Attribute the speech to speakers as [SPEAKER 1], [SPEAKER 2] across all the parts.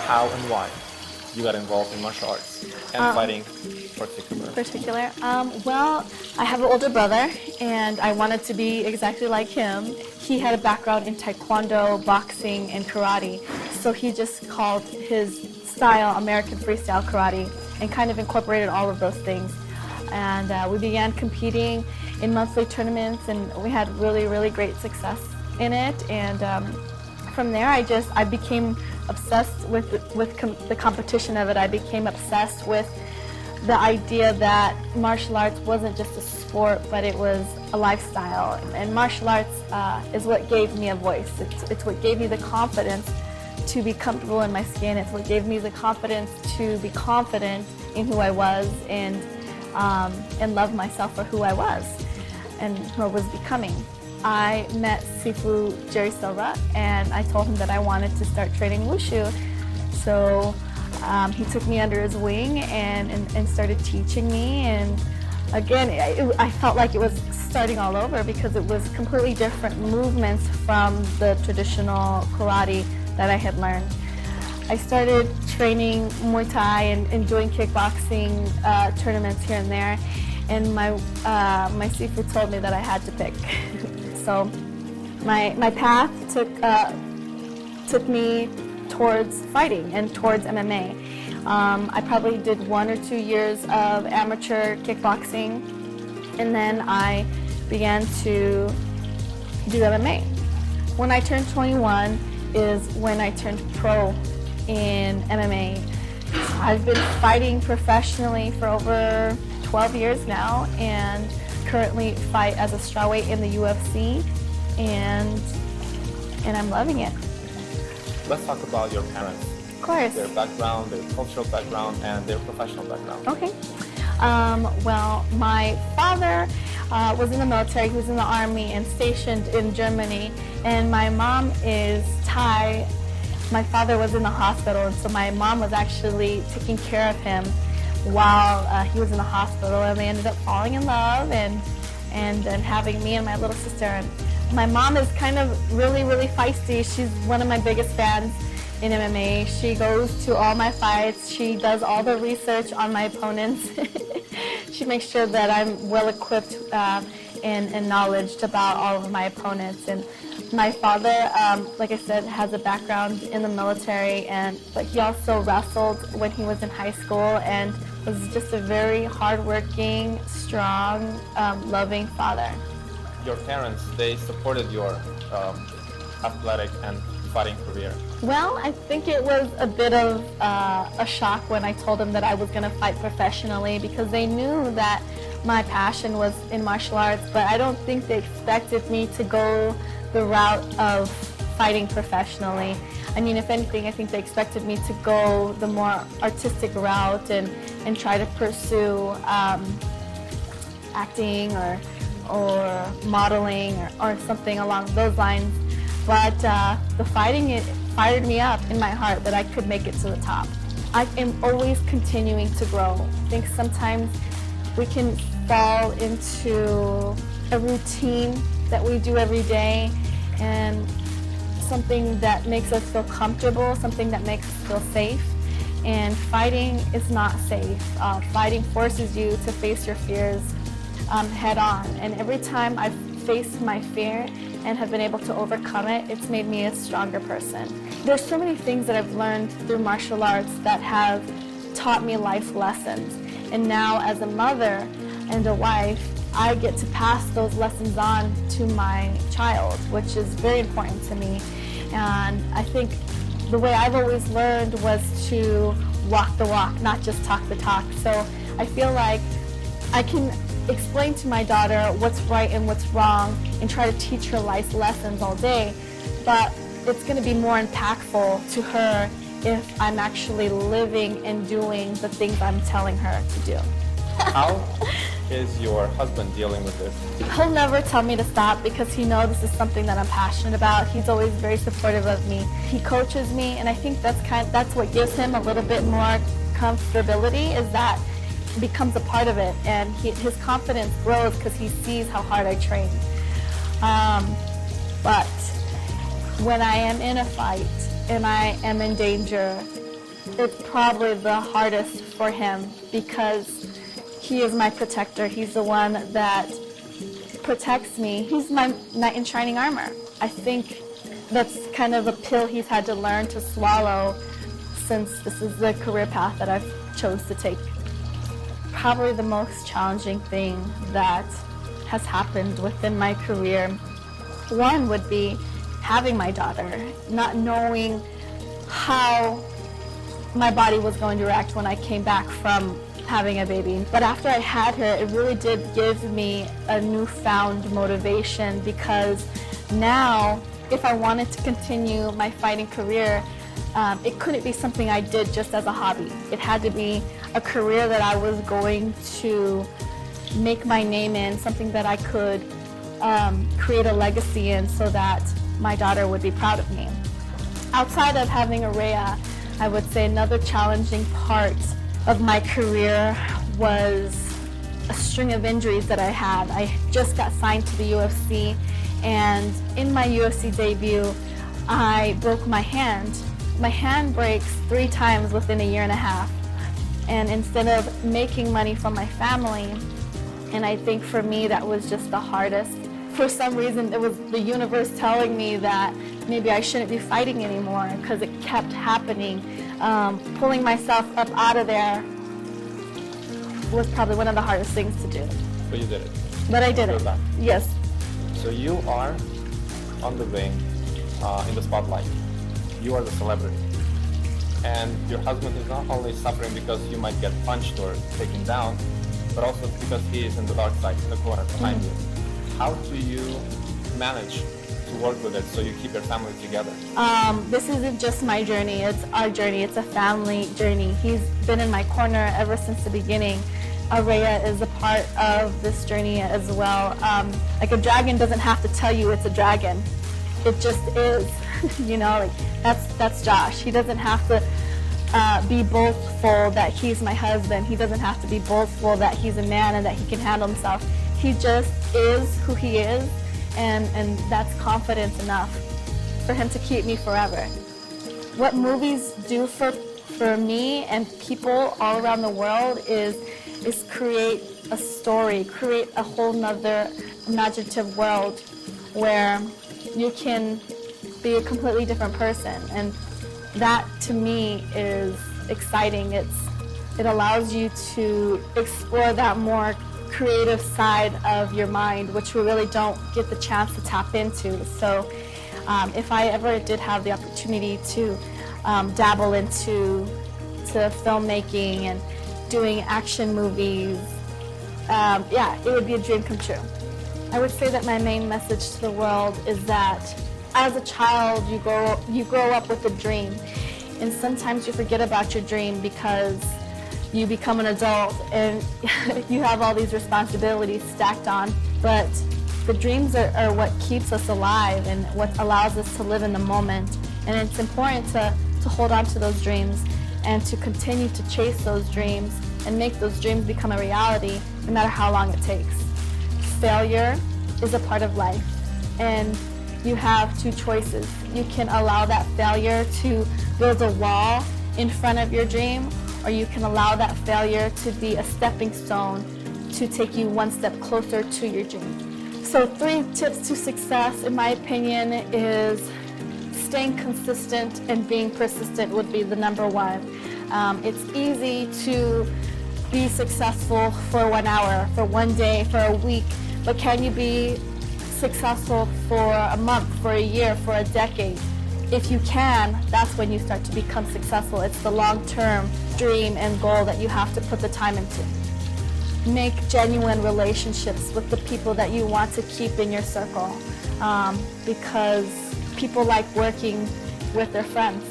[SPEAKER 1] how and why you got involved in martial arts and fighting in particular.
[SPEAKER 2] Well, I have an older brother, and I wanted to be exactly like him. He had a background in taekwondo, boxing, and karate, so he just called his style American freestyle karate and kind of incorporated all of those things. And we began competing in monthly tournaments, and we had really, really great success in it. And from there, I became obsessed with the competition of it. I became obsessed with the idea that martial arts wasn't just a sport, but it was a lifestyle. And martial arts is what gave me a voice. It's what gave me the confidence to be comfortable in my skin. It's what gave me the confidence to be confident in who I was and love myself for who I was and who I was becoming. I met Sifu Jerry Silva, and I told him that I wanted to start training wushu. So he took me under his wing and started teaching me. And again, I felt like it was starting all over because it was completely different movements from the traditional karate that I had learned. I started training Muay Thai and doing kickboxing tournaments here and there, and my Sifu told me that I had to pick. So my path took me towards fighting and towards MMA. I probably did 1 or 2 years of amateur kickboxing, and then I began to do MMA. When I turned 21 is when I turned pro in MMA. I've been fighting professionally for over 12 years now, and currently fight as a strawweight in the UFC, and I'm loving it.
[SPEAKER 1] Let's talk about your parents.
[SPEAKER 2] Of course.
[SPEAKER 1] Their background, their cultural background, and their professional background.
[SPEAKER 2] Okay. Well, my father was in the military. He was in the army and stationed in Germany. And my mom is Thai. My father was in the hospital, and so my mom was actually taking care of him while he was in the hospital. And they ended up falling in love and having me and my little sister. And my mom is kind of really, really feisty. She's one of my biggest fans in MMA. She goes to all my fights. She does all the research on my opponents. She makes sure that I'm well equipped and knowledge about all of my opponents. And my father, like I said, has a background in the military, but he also wrestled when he was in high school and was just a very hardworking, strong, loving father.
[SPEAKER 1] Your parents, they supported your athletic and fighting career.
[SPEAKER 2] Well, I think it was a bit of a shock when I told them that I was going to fight professionally, because they knew that my passion was in martial arts, but I don't think they expected me to go the route of fighting professionally. I mean, if anything, I think they expected me to go the more artistic route and try to pursue acting or modeling or something along those lines. But the fighting, it fired me up in my heart that I could make it to the top. I am always continuing to grow. I think sometimes we can fall into a routine that we do every day, and something that makes us feel comfortable, something that makes us feel safe. And fighting is not safe. Fighting forces you to face your fears head on. And every time I've faced my fear and have been able to overcome it, it's made me a stronger person. There's so many things that I've learned through martial arts that have taught me life lessons. And now as a mother and a wife, I get to pass those lessons on to my child, which is very important to me. And I think the way I've always learned was to walk the walk, not just talk the talk. So I feel like I can explain to my daughter what's right and what's wrong and try to teach her life lessons all day, but it's going to be more impactful to her if I'm actually living and doing the things I'm telling her to do.
[SPEAKER 1] How is your husband dealing with this?
[SPEAKER 2] He'll never tell me to stop because he knows this is something that I'm passionate about. He's always very supportive of me. He coaches me, and I think that's what gives him a little bit more comfortability, is that becomes a part of it, and his confidence grows because he sees how hard I train. But when I am in a fight and I am in danger, it's probably the hardest for him because he is my protector. He's the one that protects me. He's my knight in shining armor. I think that's kind of a pill he's had to learn to swallow since this is the career path that I've chose to take. Probably the most challenging thing that has happened within my career, one would be having my daughter, not knowing how my body was going to react when I came back from having a baby. But after I had her, it really did give me a newfound motivation because now, if I wanted to continue my fighting career, it couldn't be something I did just as a hobby. It had to be a career that I was going to make my name in, something that I could create a legacy in so that my daughter would be proud of me. Outside of having Araya, I would say another challenging part of my career was a string of injuries that I had. I just got signed to the UFC, and in my UFC debut, I broke my hand. My hand breaks 3 times within a year and a half. And instead of making money from my family, and I think for me that was just the hardest. For some reason, it was the universe telling me that maybe I shouldn't be fighting anymore because it kept happening. Pulling myself up out of there was probably one of the hardest things to do.
[SPEAKER 1] But you did it.
[SPEAKER 2] But I did it.
[SPEAKER 1] Well done.
[SPEAKER 2] Yes.
[SPEAKER 1] So you are on the ring, in the spotlight. You are the celebrity. And your husband is not only suffering because you might get punched or taken down, but also because he is in the dark side, in the corner behind you. How do you manage to work with it so you keep your family together?
[SPEAKER 2] This isn't just my journey, it's our journey. It's a family journey. He's been in my corner ever since the beginning. Araya is a part of this journey as well. Like a dragon doesn't have to tell you it's a dragon. It just is, you know, like that's Josh. He doesn't have to be boastful that he's my husband. He doesn't have to be boastful that he's a man and that he can handle himself. He just is who he is, and that's confidence enough for him to keep me forever. What movies do for me and people all around the world is create a story, create a whole nother imaginative world where you can be a completely different person, and that to me is exciting. It allows you to explore that more creative side of your mind, which we really don't get the chance to tap into. So if I ever did have the opportunity to dabble into filmmaking and doing action movies, it would be a dream come true. I would say that my main message to the world is that as a child, you grow up with a dream, and sometimes you forget about your dream because you become an adult and you have all these responsibilities stacked on. But the dreams are what keeps us alive and what allows us to live in the moment. And it's important to hold on to those dreams and to continue to chase those dreams and make those dreams become a reality, no matter how long it takes. Failure is a part of life, and you have 2 choices. You can allow that failure to build a wall in front of your dream, or you can allow that failure to be a stepping stone to take you one step closer to your dream. So 3 tips to success, in my opinion, is staying consistent and being persistent would be the number 1. It's easy to be successful for 1 hour, for 1 day, for a week, but can you be successful for a month, for a year, for a decade? If you can, that's when you start to become successful. It's the long-term dream and goal that you have to put the time into. Make genuine relationships with the people that you want to keep in your circle, because people like working with their friends.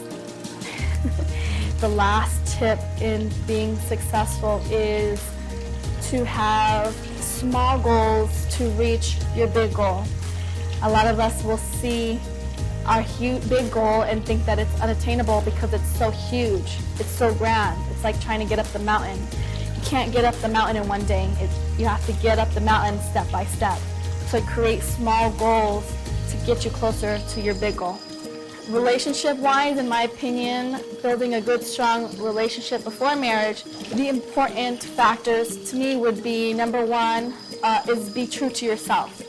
[SPEAKER 2] The last tip in being successful is to have small goals to reach your big goal. A lot of us will see our big goal and think that it's unattainable because it's so huge, it's so grand. It's like trying to get up the mountain. You can't get up the mountain in 1 day. You have to get up the mountain step by step. So create small goals to get you closer to your big goal. Relationship-wise, in my opinion, building a good, strong relationship before marriage, the important factors to me would be, number one, is be true to yourself.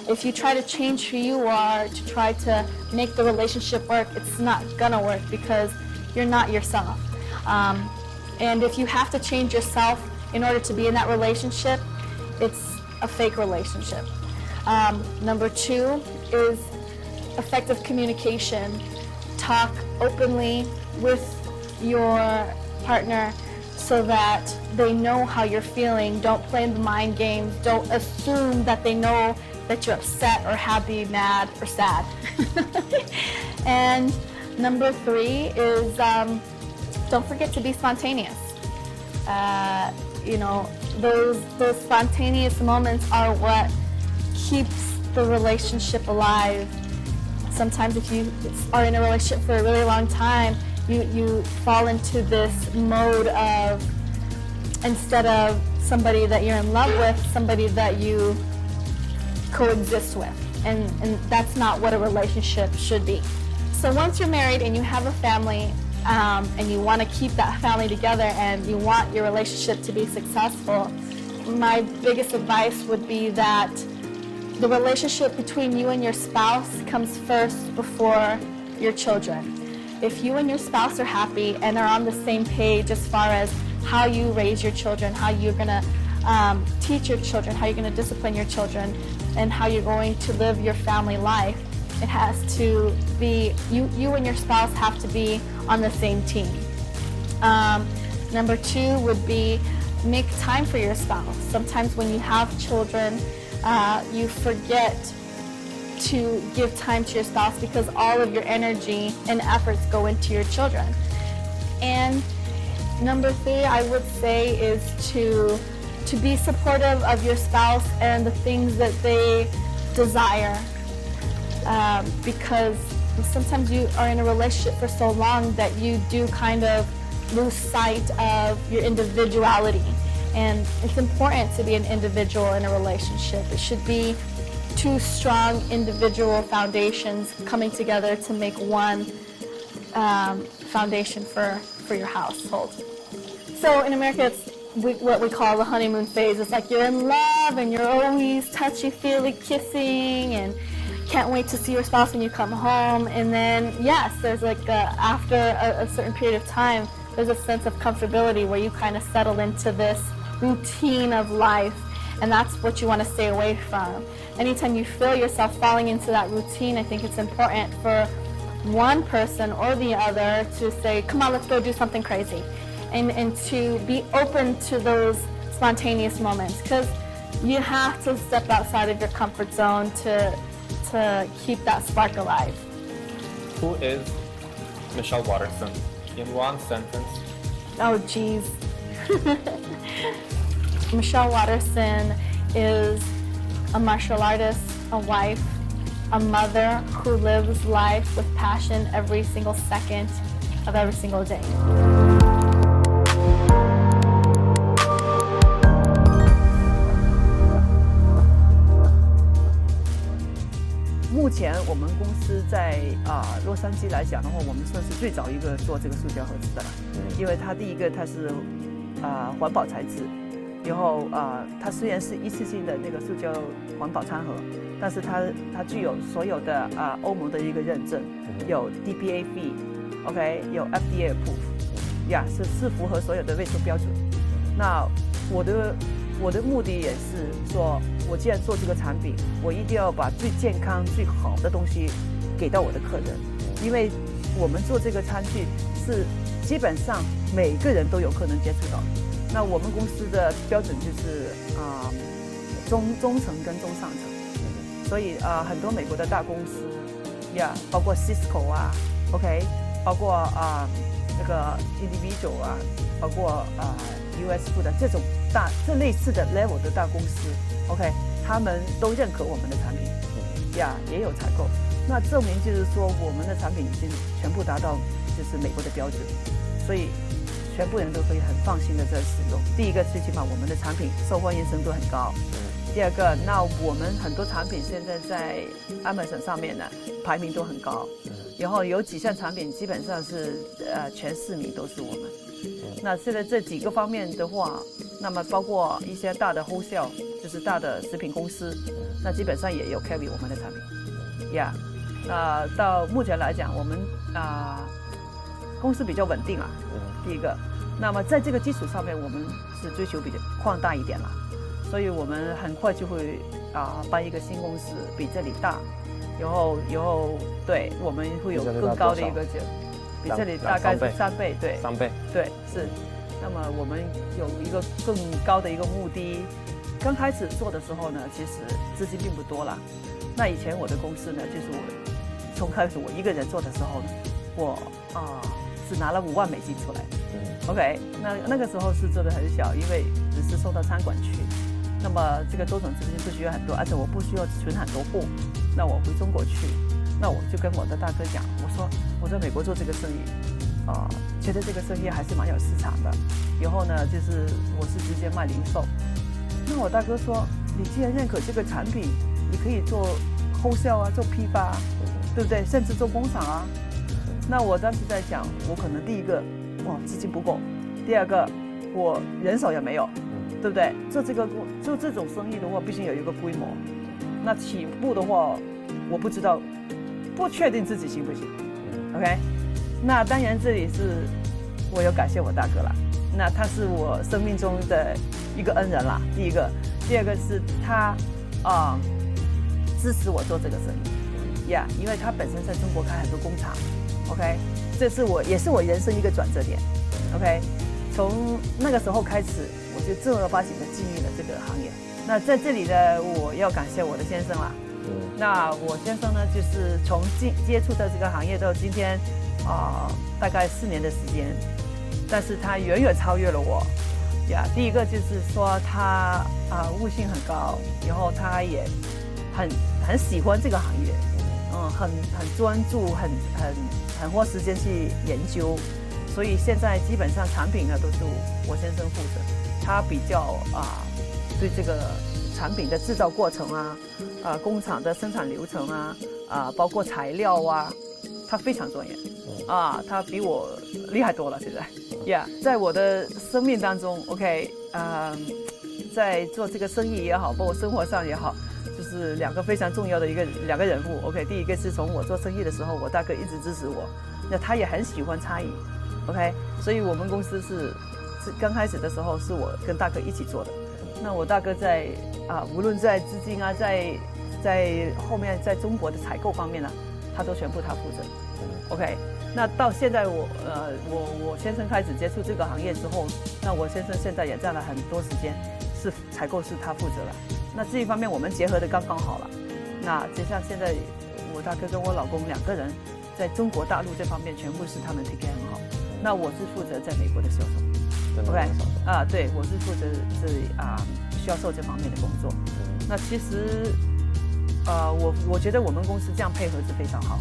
[SPEAKER 2] If you try to change who you are to try to make the relationship work, it's not gonna work because you're not yourself. And if you have to change yourself in order to be in that relationship, it's a fake relationship. Number two is effective communication. Talk openly with your partner so that they know how you're feeling. Don't play the mind games. Don't assume that they know that you're upset or happy, mad, or sad. And number three is don't forget to be spontaneous. Those spontaneous moments are what keeps the relationship alive. Sometimes if you are in a relationship for a really long time, you fall into this mode of, instead of somebody that you're in love with, somebody that you coexist with. And that's not what a relationship should be. So once you're married and you have a family, and you want to keep that family together and you want your relationship to be successful, my biggest advice would be that the relationship between you and your spouse comes first before your children. If you and your spouse are happy and are on the same page as far as how you raise your children, how you're going to teach your children, how you're going to discipline your children, and how you're going to live your family life, it has to be, you and your spouse have to be on the same team. Number two would be make time for your spouse. Sometimes when you have children, you forget to give time to your spouse because all of your energy and efforts go into your children. And number three, I would say, is to be supportive of your spouse and the things that they desire. Because sometimes you are in a relationship for so long that you do kind of lose sight of your individuality. And it's important to be an individual in a relationship. It should be two strong individual foundations coming together to make one foundation for your household. So in America, it's what we call the honeymoon phase. It's like you're in love and you're always touchy-feely kissing and can't wait to see your spouse when you come home. And then, yes, there's like after a certain period of time, there's a sense of comfortability where you kind of settle into this routine of life, and that's what you want to stay away from. Anytime you feel yourself falling into that routine, I think it's important for one person or the other to say, come on, let's go do something crazy, and to be open to those spontaneous moments, because you have to step outside of your comfort zone to keep that spark alive.
[SPEAKER 1] Who is Michelle Waterson? In one sentence.
[SPEAKER 2] Oh, geez. Michelle Waterson is a martial artist, a wife, a mother who lives life with passion every single second of every single day.
[SPEAKER 3] 目前我们公司在洛杉矶来讲的话，我们算是最早一个做这个塑胶盒子的了，因为它第一个它是环保材质，然后它虽然是一次性的那个塑胶环保餐盒，但是它具有所有的欧盟的一个认证，有 DPAP，OK， 有 FDA approve， 是符合所有的卫生标准。那我的目的也是说，我既然做这个产品，我一定要把最健康、最好的东西给到我的客人，因为我们做这个餐具是基本上每个人都有可能接触到的。那我们公司的标准就是中层跟中上层，所以很多美国的大公司包括 Cisco OK， 包括那个 Individual 包括US Food 这类似的 level 的大公司 OK， 他们都认可我们的产品也有采购。那证明就是说我们的产品已经全部达到就是美国的标准，所以全部人都可以很放心的在使用。第一个，最起码我们的产品受欢迎程度很高。第二个，那我们很多产品现在在 Amazon 上面呢排名都很高。然后有几项产品基本上是全4名都是我们。那现在这几个方面的话，那么包括一些大的wholesale，就是大的食品公司，那基本上也有 carry 我们的产品呀。那到目前来讲，我们公司比较稳定啊，第一个。那么在这个基础上面，我们是追求比较扩大一点了，所以我们很快就会办一个新公司，比这里大，然后对，我们会有更高的一个比这里大概是3倍，对
[SPEAKER 1] ，3倍，
[SPEAKER 3] 对是。那么我们有一个更高的一个目的。刚开始做的时候呢，其实资金并不多啦。那以前我的公司呢，就是我从开始我一个人做的时候呢，我只拿了5万美金出来。OK， 那个时候是做的很小，因为只是送到餐馆去。那么这个周转资金不需要很多，而且我不需要存很多货。那我回中国去，那我就跟我的大哥讲，我说我在美国做这个生意，觉得这个生意还是蛮有市场的。然后呢，就是我是直接卖零售。那我大哥说，你既然认可这个产品，你可以做wholesale啊，做批发啊，对不对？甚至做工厂啊。那我当时在想，我可能第一个，资金不够；第二个，我人手也没有，对不对？做这种生意的话，必须有一个规模。那起步的话，我不知道，不确定自己行不行。OK， 那当然这里是我有感谢我大哥啦。那他是我生命中的一个恩人啦，第一个。第二个是他支持我做这个生意呀，因为他本身在中国开很多工厂。OK， 这是也是我人生一个转折点。OK， 从那个时候开始，我就正儿八经的进入了这个行业。那在这里呢，我要感谢我的先生啦。那我先生呢，就是从接触到这个行业到今天大概4年的时间。但是他远远超越了我呀！第一个就是说他悟性很高，然后他也很喜欢这个行业，很专注，很花时间去研究，所以现在基本上产品呢都是我先生负责，他比较对这个产品的制造过程工厂的生产流程包括材料他非常专业他比我厉害多了现在。在我的生命当中 ，OK， 在做这个生意也好，包括生活上也好，就是2个非常重要的2个人物。OK， 第一个是从我做生意的时候，我大哥一直支持我，那他也很喜欢差异。OK， 所以我们公司是刚开始的时候是我跟大哥一起做的。那我大哥在无论在资金在后面在中国的采购方面他都全部他负责。OK。那到现在我先生开始接触这个行业之后，那我先生现在也占了很多时间，是采购是他负责了。那这一方面我们结合的刚刚好了。那就像现在我大哥跟我老公2个人在中国大陆这方面全部是他们 take care 很好。那我是负责在美国的销售。OK， 对，我是负责销售这方面的工作。那其实我觉得我们公司这样配合是非常好。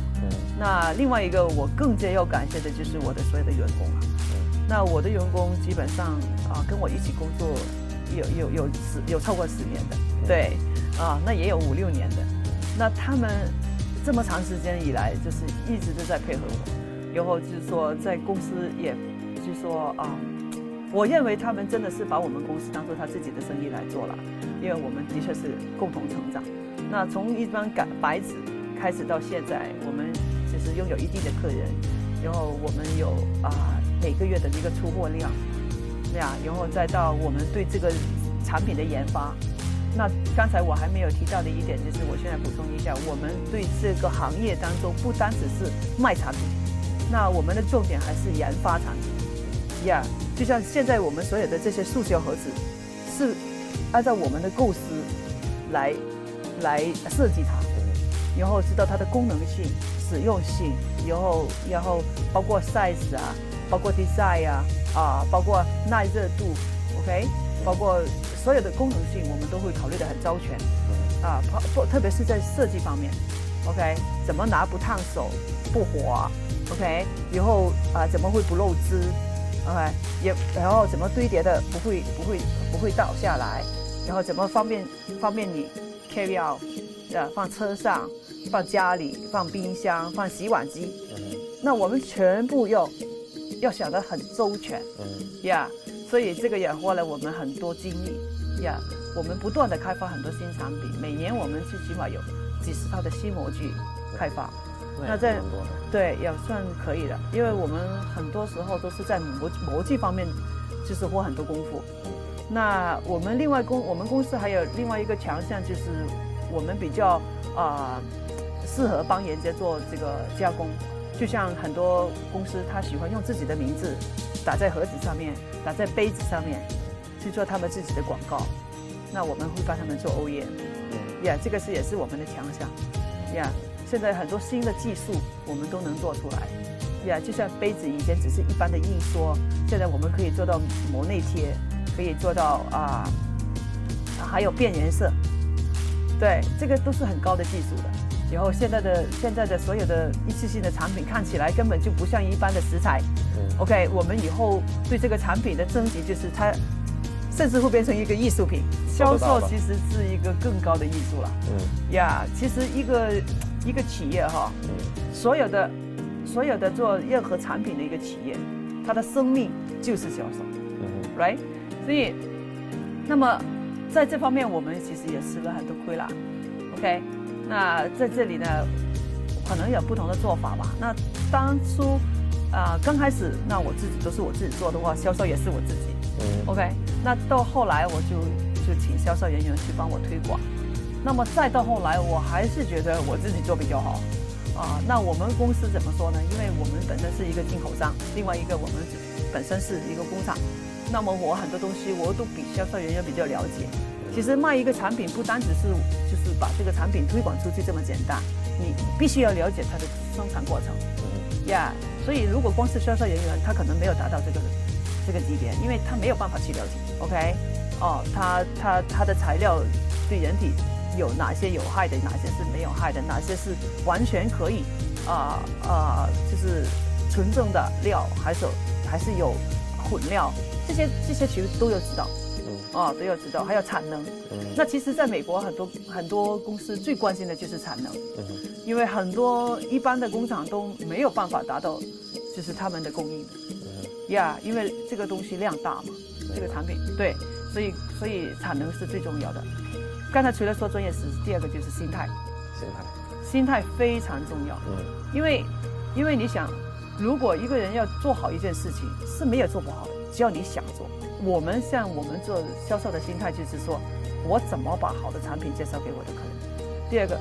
[SPEAKER 3] 那另外一个我更加要感谢的就是我的所有的员工那我的员工基本上跟我一起工作有超过10年的，对那也有5、6年的。那他们这么长时间以来，就是一直都在配合我。然后就是说在公司也就是说我认为他们真的是把我们公司当做他自己的生意来做了，因为我们的确是共同成长。那从一张白纸开始到现在，我们就是拥有一定的客人，然后我们有每个月的一个出货量，然后再到我们对这个产品的研发。那刚才我还没有提到的一点就是，我现在补充一下，我们对这个行业当中不单只是卖产品，那我们的重点还是研发产品。就像现在我们所有的这些塑胶盒子，是按照我们的构思来设计它，然后知道它的功能性、实用性，然后包括 size 包括 design 包括耐热度 ，OK， 包括所有的功能性，我们都会考虑得很周全特别是在设计方面 ，OK， 怎么拿不烫手、不滑 ，OK， 以后怎么会不漏汁 ，OK， 然后怎么堆叠的不会倒下来，然后怎么方便你 carry out 放车上放家里、放冰箱、放洗碗机，那我们全部要想得很周全，所以这个也花了我们很多精力，我们不断的开发很多新产品，每年我们最起码有几十套的新模具开发，那在对也算可以的，因为我们很多时候都是在模具方面就是花很多功夫。那我们我们公司还有另外一个强项，就是我们比较适合帮人家做这个加工，就像很多公司他喜欢用自己的名字打在盒子上面，打在杯子上面去做他们自己的广告，那我们会帮他们做 OEM，这个也是我们的强项，现在很多新的技术我们都能做出来，就像杯子以前只是一般的印刷，现在我们可以做到膜内贴，可以做到还有变颜色，对，这个都是很高的技术的。然后现在的所有的一次性的产品看起来根本就不像一般的食材。OK， 我们以后对这个产品的升级就是它甚至会变成一个艺术品，销售其实是一个更高的艺术了。其实一个企业所有的做任何产品的一个企业，它的生命就是销售，right？ 所以，那么在这方面我们其实也吃了很多亏啦。OK， 那在这里呢，可能有不同的做法吧。那当初刚开始，那我自己都是我自己做的话，销售也是我自己。OK， 那到后来我就请销售人员去帮我推广。那么再到后来，我还是觉得我自己做比较好。那我们公司怎么说呢？因为我们本身是一个进口商，另外一个我们本身是一个工厂。那么我很多东西我都比销售人员比较了解。其实卖一个产品不单只是就是把这个产品推广出去这么简单，你必须要了解它的生产过程。所以如果光是销售人员，他可能没有达到这个级别，因为他没有办法去了解。OK， 他的材料对人体有哪些有害的，哪些是没有害的，哪些是完全可以就是纯正的料，还是有混料，这些其实都要知道。都要知道，还有产能。那其实在美国很多公司最关心的就是产能，因为很多一般的工厂都没有办法达到就是他们的供应的。因为这个东西量大嘛，这个产品，对，所以产能是最重要的。刚才除了说专业知识，第二个就是心态。心态非常重要。因为你想，如果一个人要做好一件事情，是没有做不好的，只要你想做。我们做销售的心态就是说，我怎么把好的产品介绍给我的客人。第二个，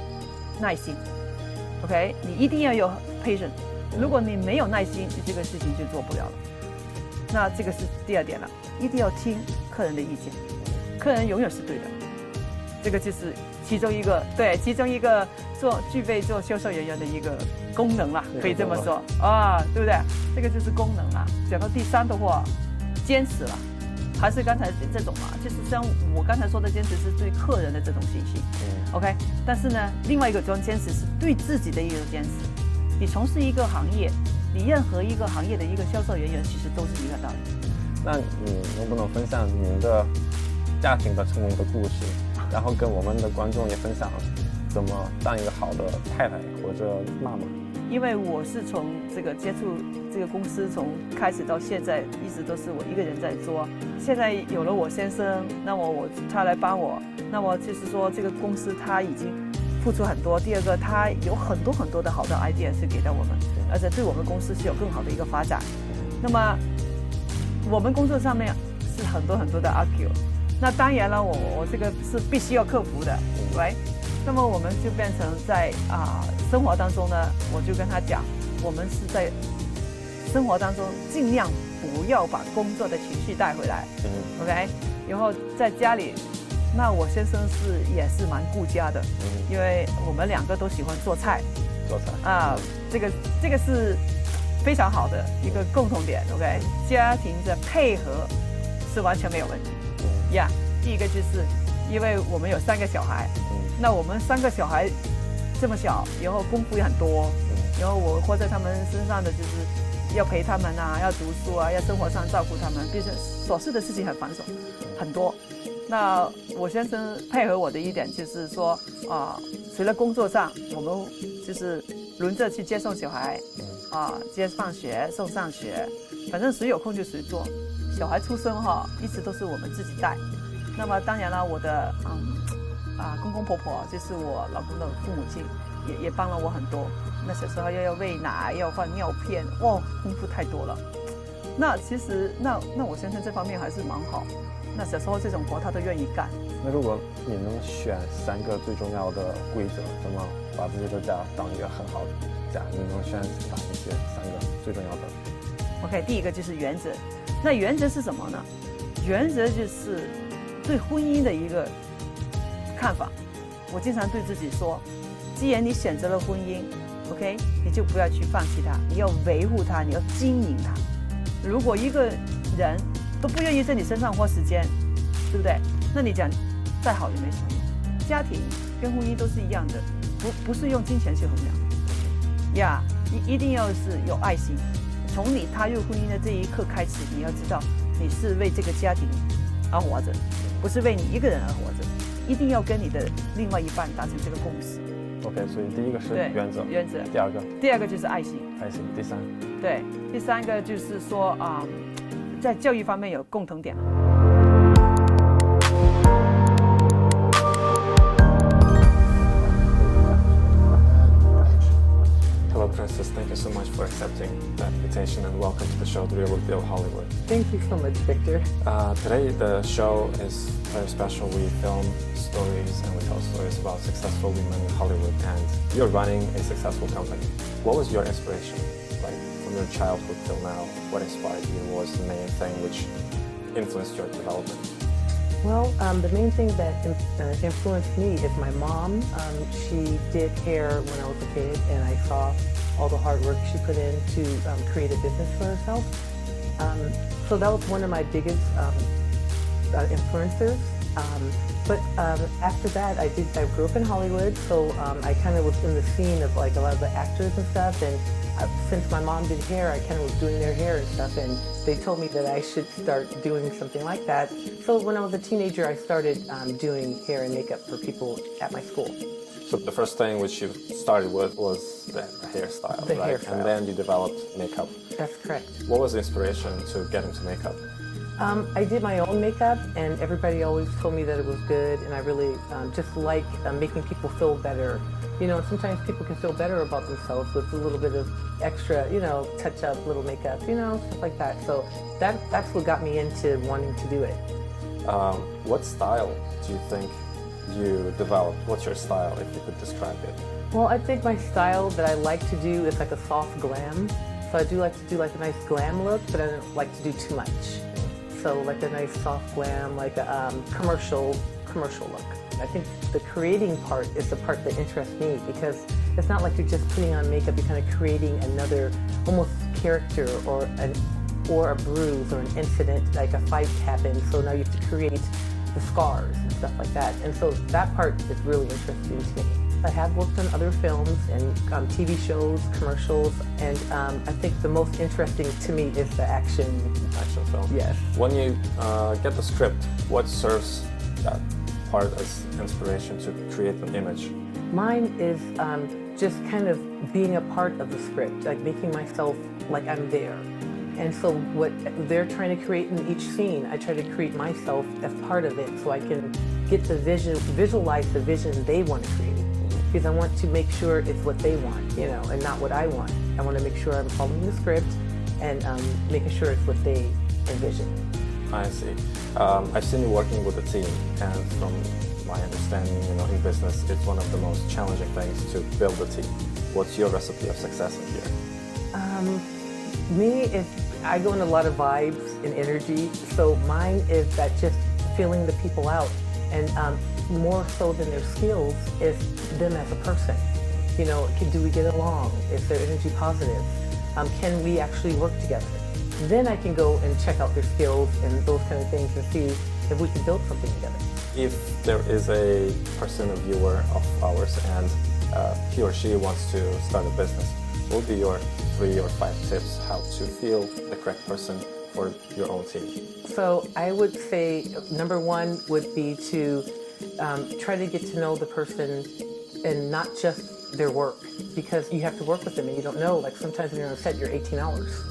[SPEAKER 3] 耐心。OK， 你一定要有 patience。如果你没有耐心，这个事情就做不了了。那这个是第二点了，一定要听客人的意见，客人永远是对的。这个就是其中一个具备做销售人员的一个功能啦，可以这么说对不对？这个就是功能啦。讲到第三的话，坚持了。还是刚才这种就是像我刚才说的坚持是对客人的这种信心。OK， 但是呢，另外一个种坚持是对自己的一个坚持。你从事一个行业，你任何一个行业的一个销售人员，其实都是一个道理。
[SPEAKER 4] 那你能不能分享您的家庭的成功的故事，然后跟我们的观众也分享怎么当一个好的太太或者妈妈？
[SPEAKER 3] 因为我是从这个接触这个公司从开始到现在，一直都是我一个人在做。现在有了我先生，那么他来帮我，那么就是说这个公司他已经付出很多。第二个，他有很多的好的 idea 是给到我们，而且对我们公司是有更好的一个发展。那么我们工作上面是很多的 argue， 那当然了，我这个是必须要克服的，对。那么我们就变成在生活当中呢，我就跟他讲，我们是在生活当中尽量不要把工作的情绪带回来，OK。然后在家里，那我先生也是蛮顾家的，因为我们两个都喜欢做菜这个是非常好的一个共同点 ，OK。家庭的配合是完全没有问题第一个就是因为我们有3个小孩。那我们3个小孩这么小，然后功夫也很多，然后我花在他们身上的就是要陪他们要读书要生活上照顾他们，毕竟琐事的事情很繁琐，很多。那我先生配合我的一点就是说除了工作上，我们就是轮着去接送小孩，接放学、送上学，反正谁有空就谁做。小孩出生一直都是我们自己带。那么当然了，我的公公婆婆就是我老公的父母亲，也帮了我很多。那小时候要喂奶，要换尿片，哇，功夫太多了。那其实那我先生这方面还是蛮好。那小时候这种活他都愿意干。
[SPEAKER 4] 那如果你能选3个最重要的规则，怎么把自己的家当一个很好的家，你能选哪一些3个最重要的
[SPEAKER 3] OK， 第一个就是原则。那原则是什么呢？原则就是对婚姻的一个看法。我经常对自己说，既然你选择了婚姻 ，OK， 你就不要去放弃它，你要维护它，你要经营它。如果一个人都不愿意在你身上花时间，对不对？那你讲再好也没什么用。家庭跟婚姻都是一样的，不是用金钱去衡量呀，一定要是有爱心。从你踏入婚姻的这一刻开始，你要知道你是为这个家庭而活着，不是为你一个人而活着，一定要跟你的另外一半达成这个共识。
[SPEAKER 4] OK， 所以第一个是原则，第二个
[SPEAKER 3] 就是爱心，
[SPEAKER 4] 第三，
[SPEAKER 3] 对，第3个就是说在教育方面有共同点。
[SPEAKER 4] Hello, Princess. Thank you so much for accepting the invitation and welcome to the show, The Real Deal Hollywood.
[SPEAKER 5] Thank you so much, Victor.
[SPEAKER 4] Today, the show is very special. We film stories and we tell stories about successful women in Hollywood, and you're running a successful company. What was your inspiration, like from your childhood till now? What inspired you? What was the main thing which influenced your development?
[SPEAKER 5] Well, the main thing that influenced me is my mom. She did hair when I was a kid, and I saw all the hard work she put in to create a business for herself. So that was one of my biggest influencers. But after that, I grew up in Hollywood, so I kind of was in the scene of like a lot of the actors and stuff. And since my mom did hair, I kind of was doing their hair and stuff, and they told me that I should start doing something like that. So when I was a teenager, I started doing hair and makeup for people at my school.
[SPEAKER 4] So the first thing which you started with was the hairstyle,
[SPEAKER 5] The
[SPEAKER 4] right?
[SPEAKER 5] hairstyle.
[SPEAKER 4] And then you developed makeup.
[SPEAKER 5] That's correct.
[SPEAKER 4] What was the inspiration to get into makeup?
[SPEAKER 5] I did my own makeup, and everybody always told me that it was good, and I really just like making people feel better. You know, sometimes people can feel better about themselves with a little bit of extra, touch up, little makeup, stuff like that. So that's what got me into wanting to do it.
[SPEAKER 4] What style do you think you developed? What's your style, if you could describe it?
[SPEAKER 5] Well, I think my style that I like to do is like a soft glam. So I do like to do like a nice glam look, but I don't like to do too much. So like a nice soft glam, like a commercial look. I think the creating part is the part that interests me, because it's not like you're just putting on makeup, you're kind of creating another almost character or a bruise or an incident, like a fight happened, so now you have to create the scars and stuff like that. And so that part is really interesting to me. I have worked on other films and TV shows, commercials, and I think the most interesting to me is the action
[SPEAKER 4] film.
[SPEAKER 5] Yes.
[SPEAKER 4] When you get the script, what serves that part as inspiration to create an image?
[SPEAKER 5] Mine is just kind of being a part of the script, like making myself like I'm there. And so what they're trying to create in each scene, I try to create myself as part of it, so I can get the vision, visualize the vision they want to create. Because I want to make sure it's what they want, and not what I want. I want to make sure I'm following the script and making sure it's what they envision.
[SPEAKER 4] I see. I've seen you working with a team, and from my understanding, in business, it's one of the most challenging things to build a team. What's your recipe of success in here?
[SPEAKER 5] I go in a lot of vibes and energy, so mine is that just feeling the people out, and more so than their skills is them as a person. Do we get along? Is their energy positive? Can we actually work together? Then I can go and check out their skills and those kind of things and see if we can build something together.
[SPEAKER 4] If there is a person, a viewer of ours, and he or she wants to start a business, what would be your 3 or 5 tips how to feel the correct person for your own team?
[SPEAKER 5] So I would say number 1 would be to try to get to know the person and not just their work, because you have to work with them and you don't know, like sometimes when you're on set, you're 18 hours.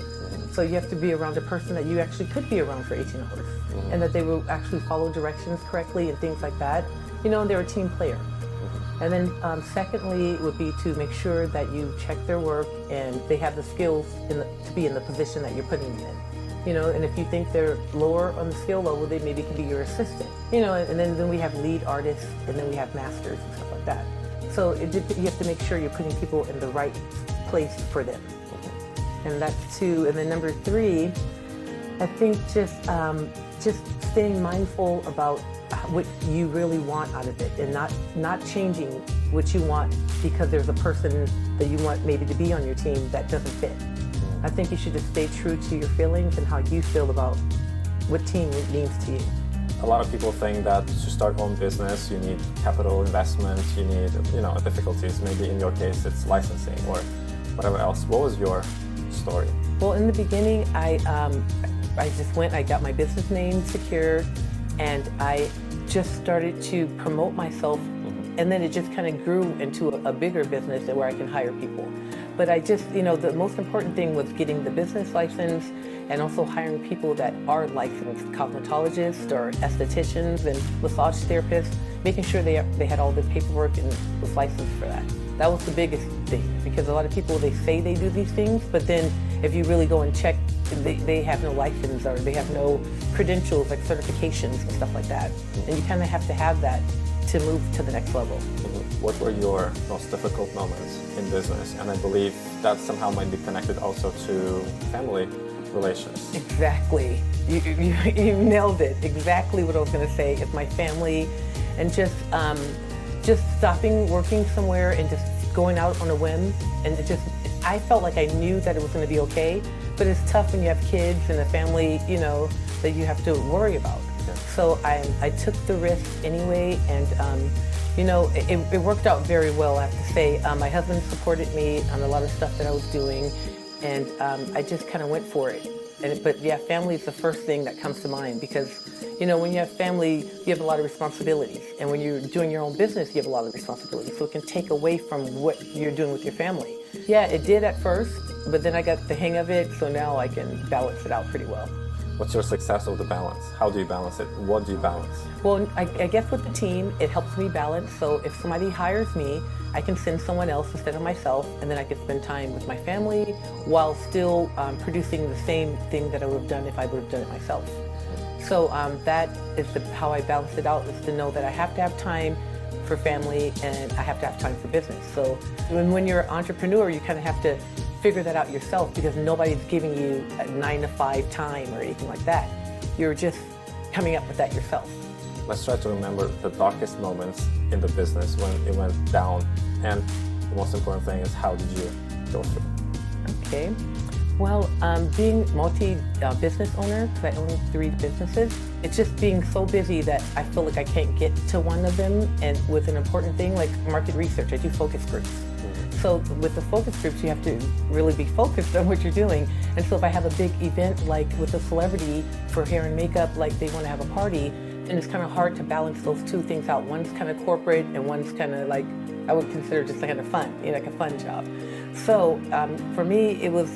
[SPEAKER 5] So you have to be around a person that you actually could be around for 18 hours and that they will actually follow directions correctly and things like that, you know, and they're a team player. And then secondly would be to make sure that you check their work and they have the skills to be in the position that you're putting them in. You know, and if you think they're lower on the skill level, they maybe can be your assistant. You know, and then we have lead artists and then we have masters and stuff like that. So you have to make sure you're putting people in the right place for them. And that's two. And then number three, I think just staying mindful about what you really want out of it and not changing what you want because there's a person that you want maybe to be on your team that doesn't fit. I think you should just stay true to your feelings and how you feel about what team means to you.
[SPEAKER 4] A lot of people think that to start own business, you need capital investment, you need, difficulties. Maybe in your case, it's licensing or whatever else. What was your story?
[SPEAKER 5] Well, in the beginning, I got my business name secured, and I just started to promote myself, and then it just kind of grew into a bigger business where I can hire people. But I just, the most important thing was getting the business license and also hiring people that are licensed cosmetologists or estheticians and massage therapists, making sure they had all the paperwork and was licensed for that. That was the biggest thing, because a lot of people, they say they do these things, but then if you really go and check, they have no license or they have no credentials like certifications and stuff like that. And you kind of have to have that to move to the next level.
[SPEAKER 4] What were your most difficult moments in business? And I believe that somehow might be connected also to family relations.
[SPEAKER 5] Exactly. You nailed it. Exactly what I was going to say is my family, and just stopping working somewhere and just going out on a whim. And I felt like I knew that it was going to be okay, but it's tough when you have kids and a family, that you have to worry about.
[SPEAKER 4] Yeah.
[SPEAKER 5] So I took the risk anyway, and it worked out very well, I have to say. My husband supported me on a lot of stuff that I was doing, and I just kind of went for it. But yeah, family is the first thing that comes to mind, because when you have family, you have a lot of responsibilities, and when you're doing your own business, you have a lot of responsibilities. So it can take away from what you're doing with your family. Yeah, it did at first, but then I got the hang of it, so now I can balance it out pretty well.
[SPEAKER 4] What's your success of the balance? How do you balance it? What do you balance?
[SPEAKER 5] Well, I guess with the team, it helps me balance. So if somebody hires me, I can send someone else instead of myself, and then I can spend time with my family while still producing the same thing that I would have done if I would have done it myself. So that is how I balance it out, is to know that I have to have time for family and I have to have time for business. So when you're an entrepreneur, you kind of have to figure that out yourself, because nobody's giving you a 9-to-5 time or anything like that. You're just coming up with that yourself.
[SPEAKER 4] Let's try to remember the darkest moments in the business when it went down, and the most important thing is, how did you go through?
[SPEAKER 5] Okay. Well, being multi-business owner, because I own 3 businesses, it's just being so busy that I feel like I can't get to one of them. And with an important thing like market research, I do focus groups. So with the focus groups, you have to really be focused on what you're doing. And so if I have a big event, like with a celebrity for hair and makeup, like they want to have a party, then it's kind of hard to balance those 2 things out. One's kind of corporate and one's kind of like, I would consider just kind of fun, like a fun job. So for me, it was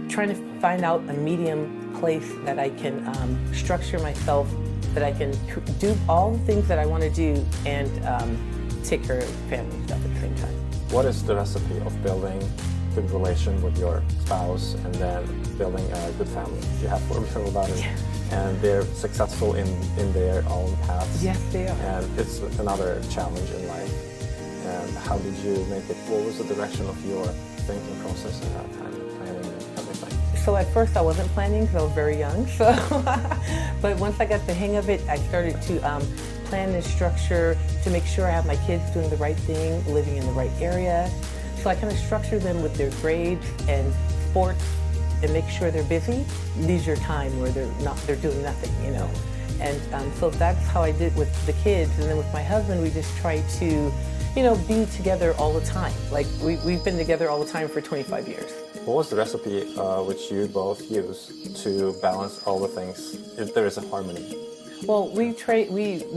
[SPEAKER 5] trying to find out a medium place that I can structure myself, that I can do all the things that I want to do and take care of family stuff at the same time.
[SPEAKER 4] What is the recipe of building a good relation with your spouse and then building a good family? You have 4 people about it, and they're successful in their own paths.
[SPEAKER 5] Yes, they are.
[SPEAKER 4] And it's another challenge in life. And how did you make it? What was the direction of your thinking process at that time, planning and everything?
[SPEAKER 5] So at first I wasn't planning because I was very young. So, but once I got the hang of it, I started to plan and structure to make sure I have my kids doing the right thing, living in the right area. So I kind of structure them with their grades and sports and make sure they're busy. Leisure time where they're doing nothing, And so that's how I did with the kids. And then with my husband, we just try to, be together all the time. Like we've been together all the time for 25 years.
[SPEAKER 4] What was the recipe which you both use to balance all the things, if there is a harmony?
[SPEAKER 5] Well, we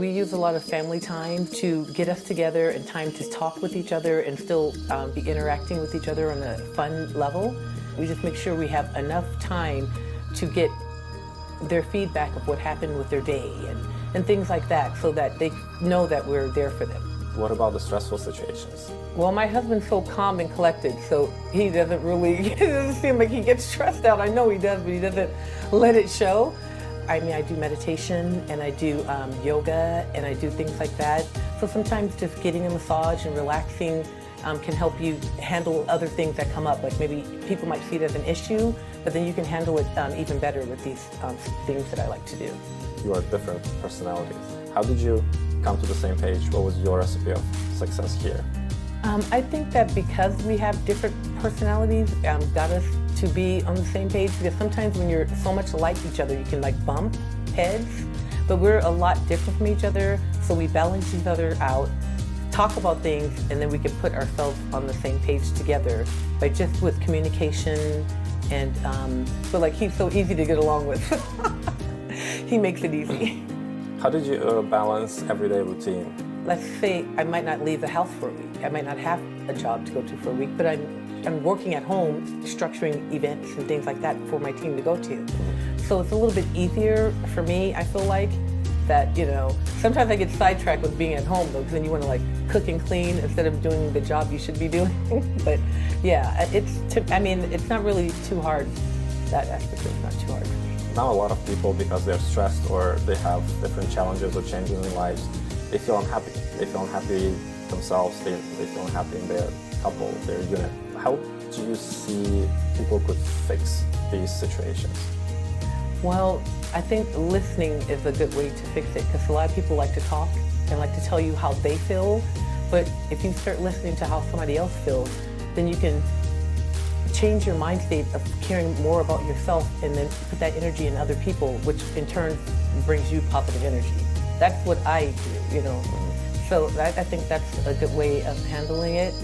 [SPEAKER 5] use a lot of family time to get us together and time to talk with each other and still be interacting with each other on a fun level. We just make sure we have enough time to get their feedback of what happened with their day and things like that, so that they know that we're there for them.
[SPEAKER 4] What about the stressful situations?
[SPEAKER 5] Well, my husband's so calm and collected, so he doesn't really, it doesn't seem like he gets stressed out. I know he does, but he doesn't let it show. I mean, I do meditation and I do yoga and I do things like that. So sometimes just getting a massage and relaxing can help you handle other things that come up. Like maybe people might see it as an issue, but then you can handle it even better with these things that I like to do.
[SPEAKER 4] You are different personalities. How did you come to the same page? What was your recipe of success here?
[SPEAKER 5] I think that because we have different personalities, got us to be on the same page, because sometimes when you're so much like each other, you can like bump heads, but we're a lot different from each other, so we balance each other out, talk about things, and then we can put ourselves on the same page together by just with communication and, but like he's so easy to get along with. He makes it easy.
[SPEAKER 4] How did you balance everyday routine?
[SPEAKER 5] Let's say I might not leave the house for a week. I might not have a job to go to for a week, but I'm working at home, structuring events and things like that for my team to go to. So it's a little bit easier for me, I feel like, that, you know, sometimes I get sidetracked with being at home though, because then you want to like cook and clean instead of doing the job you should be doing. But yeah, it's not really too hard. That aspect is not too hard for me.
[SPEAKER 4] Now a lot of people, because they're stressed or they have different challenges or changes in their lives, they feel unhappy. They feel unhappy themselves, they feel unhappy in their couple, their unit. How do you see people could fix these situations?
[SPEAKER 5] Well, I think listening is a good way to fix it, because a lot of people like to talk and like to tell you how they feel, but if you start listening to how somebody else feels, then you can change your mind state of caring more about yourself and then put that energy in other people, which in turn brings you positive energy. That's what I do, you know. So I think that's a good way of handling it.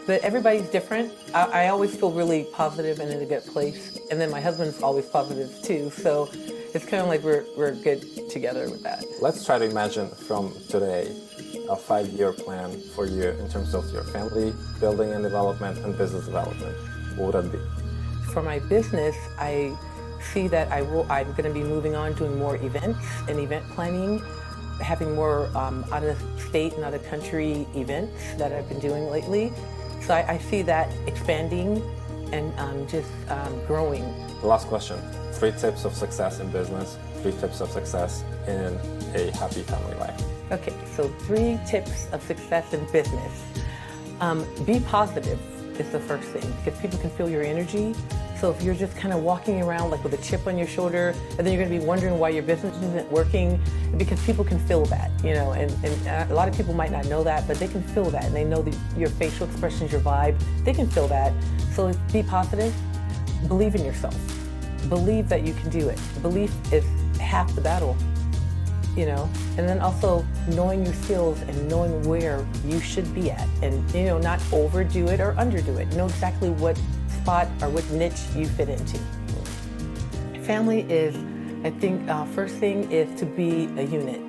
[SPEAKER 5] But everybody's different. I always feel really positive and in a good place. And then my husband's always positive too. So it's kind of like we're good together with that.
[SPEAKER 4] Let's try to imagine from today a 5-year plan for you in terms of your family, building and development, and business development. What would that be?
[SPEAKER 5] For my business, I see that I'm going to be moving on, doing more events and event planning, having more out of state and out of country events that I've been doing lately. So I see that expanding and just growing.
[SPEAKER 4] The last question, 3 tips of success in business, 3 tips of success in a happy family life.
[SPEAKER 5] Okay, so 3 tips of success in business. Be positive is the first thing, because people can feel your energy. So if you're just kind of walking around like with a chip on your shoulder, and then you're going to be wondering why your business isn't working, because people can feel that, you know, and a lot of people might not know that, but they can feel that, and they know that your facial expressions, your vibe, they can feel that. So be positive, believe in yourself, believe that you can do it. Belief is half the battle, you know, and then also knowing your skills and knowing where you should be at, and, you know, not overdo it or underdo it. Know exactly what spot or what niche you fit into. Family is, I think, first thing is to be a unit.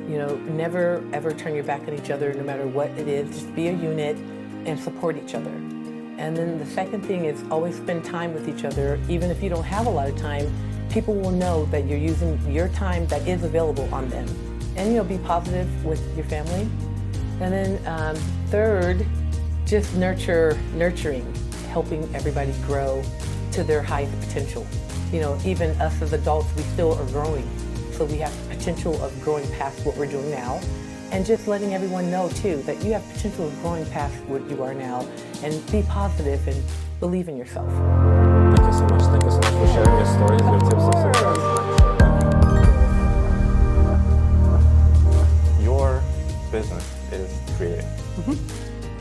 [SPEAKER 5] You know, never ever turn your back on each other, no matter what it is. Just be a unit and support each other. And then the second thing is always spend time with each other. Even if you don't have a lot of time, people will know that you're using your time that is available on them. And, you know, be positive with your family. And then third, just nurturing, helping everybody grow to their highest potential. You know, even us as adults, we still are growing. So we have potential of growing past what we're doing now. And just letting everyone know too, that you have potential of growing past what you are now, and be positive and believe in yourself.
[SPEAKER 4] Thank you so much. Thank you so much for sharing your stories, your tips of success. Your business is creative.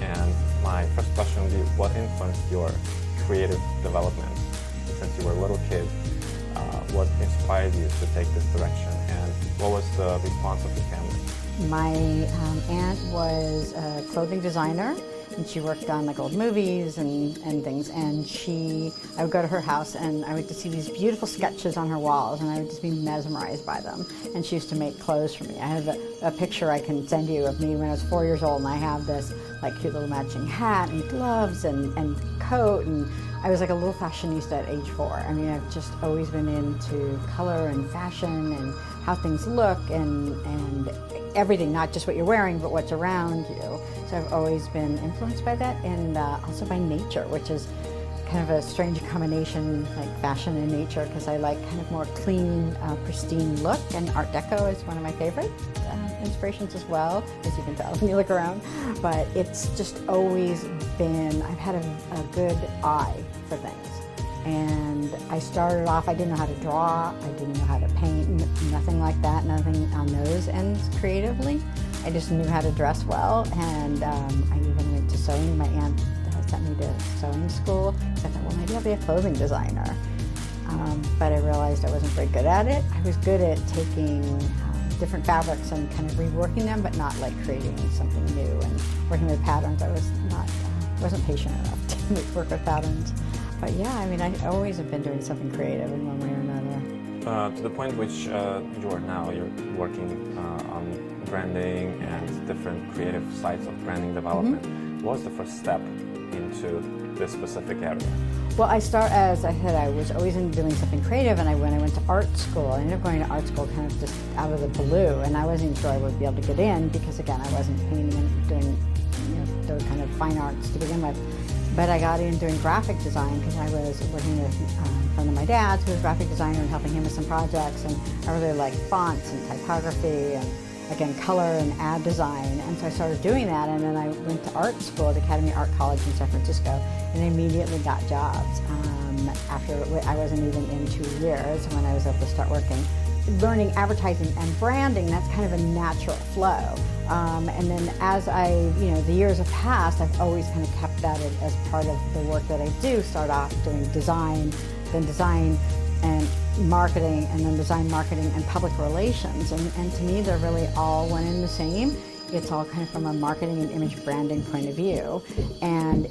[SPEAKER 4] And my first question would be, what influenced your creative development since you were a little kid? What inspired you to take this direction, and what was the response of your family?
[SPEAKER 6] My aunt was a clothing designer, and she worked on like old movies and things. And I would go to her house and I would just see these beautiful sketches on her walls, and I would just be mesmerized by them. And she used to make clothes for me. I have a picture I can send you of me when I was 4 years old, and I have this like cute little matching hat and gloves and coat, and I was like a little fashionista at age 4. I mean, I've just always been into color and fashion and how things look and everything, not just what you're wearing, but what's around you. So I've always been influenced by that, and also by nature, which is kind of a strange combination, like fashion and nature, because I like kind of more clean, pristine look, and Art Deco is one of my favorite inspirations as well, as you can tell when you look around. But it's just always been, I've had a good eye for things. And I started off, I didn't know how to draw, I didn't know how to paint, nothing like that, nothing on those ends creatively. I just knew how to dress well, and I even went to sewing. My aunt sent me to sewing school, so I thought, well, maybe I'll be a clothing designer. But I realized I wasn't very good at it. I was good at taking different fabrics and kind of reworking them, but not like creating something new and working with patterns. I wasn't patient enough to work with patterns. But yeah, I mean, I always have been doing something creative in one way or another.
[SPEAKER 4] To the point which you are now, you're working on branding and different creative sides of branding development. What was the first step into this specific area?
[SPEAKER 6] Well, as I said, I was always into doing something creative, and when I went to art school, I ended up going to art school kind of just out of the blue, and I wasn't even sure I would be able to get in because, again, I wasn't painting and doing those kind of fine arts to begin with. But I got in doing graphic design because I was working with a friend of my dad's who was a graphic designer and helping him with some projects, and I really liked fonts and typography and, again, color and ad design. And so I started doing that, and then I went to art school at Academy Art College in San Francisco, and I immediately got jobs after I wasn't even in 2 years when I was able to start working. Learning advertising and branding, that's kind of a natural flow. And then as the years have passed, I've always kind of kept that as part of the work that I do. Start off doing design, then design and marketing, and then design, marketing, and public relations. And to me, they're really all one and the same. It's all kind of from a marketing and image branding point of view. And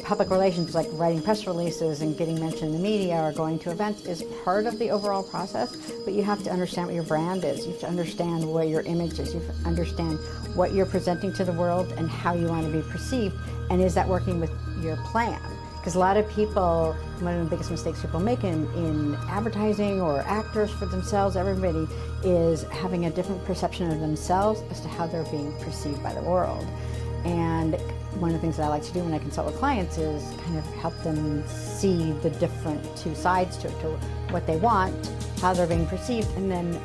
[SPEAKER 6] public relations, like writing press releases and getting mentioned in the media or going to events, is part of the overall process, but you have to understand what your brand is. You have to understand what your image is. You have to understand what you're presenting to the world and how you want to be perceived, and is that working with your plan? Because a lot of people, one of the biggest mistakes people make in advertising or actors for themselves, everybody, is having a different perception of themselves as to how they're being perceived by the world. And one of the things that I like to do when I consult with clients is kind of help them see the different two sides to it, to what they want, how they're being perceived, and then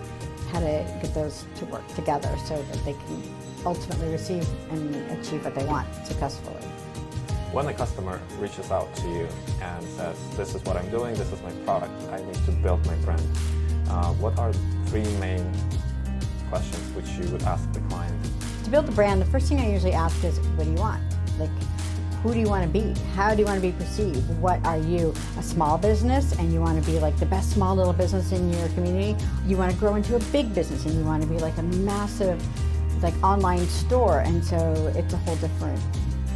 [SPEAKER 6] how to get those to work together so that they can ultimately receive and achieve what they want successfully.
[SPEAKER 4] When a customer reaches out to you and says, this is what I'm doing, this is my product, I need to build my brand, what are 3 main questions which you would ask the client?
[SPEAKER 6] To build the brand, the first thing I usually ask is, what do you want? Like, who do you want to be? How do you want to be perceived? What are you, a small business and you want to be like the best small little business in your community? You want to grow into a big business and you want to be like a massive like online store, and so it's a whole different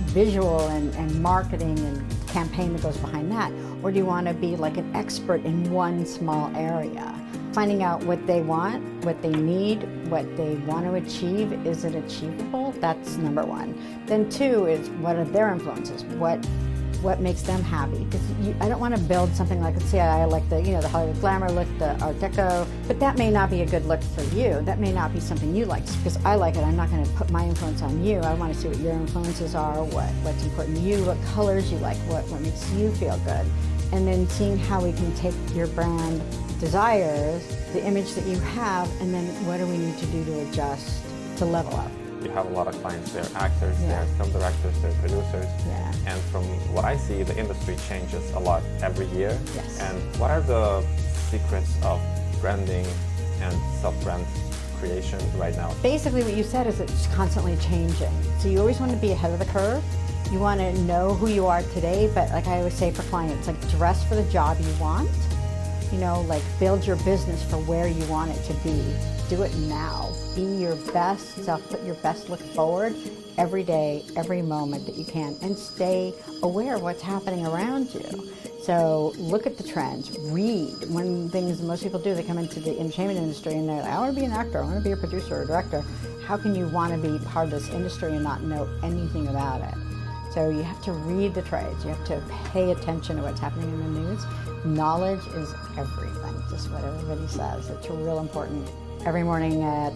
[SPEAKER 6] visual and marketing and campaign that goes behind that. Or do you want to be like an expert in one small area? Finding out what they want, what they need, what they want to achieve, is it achievable? That's number 1. Then 2 is, what are their influences? What makes them happy? Because I don't want to build something like, let's say I like the the Hollywood glamour look, the Art Deco, but that may not be a good look for you. That may not be something you like. Because I like it, I'm not going to put my influence on you. I want to see what your influences are, what's important to you, what colors you like, what makes you feel good. And then seeing how we can take your brand desires, the image that you have, and then what do we need to do to adjust to level up?
[SPEAKER 4] You have a lot of clients, they're actors,
[SPEAKER 6] Yeah.
[SPEAKER 4] they're film directors, they're producers.
[SPEAKER 6] Yeah.
[SPEAKER 4] And from what I see, the industry changes a lot every year.
[SPEAKER 6] Yes.
[SPEAKER 4] And what are the secrets of branding and self-brand creation right now?
[SPEAKER 6] Basically what you said is it's constantly changing. So you always want to be ahead of the curve. You want to know who you are today, but like I always say for clients, like dress for the job you want You know, like build your business for where you want it to be. Do it now. Be your best self, put your best look forward every day, every moment that you can, and stay aware of what's happening around you. So look at the trends, read. One thing most people do, they come into the entertainment industry and they're like, I want to be an actor, I want to be a producer or a director. How can you want to be part of this industry and not know anything about it? So you have to read the trades, you have to pay attention to what's happening in the news. Knowledge is everything, just what everybody says. It's real important. Every morning at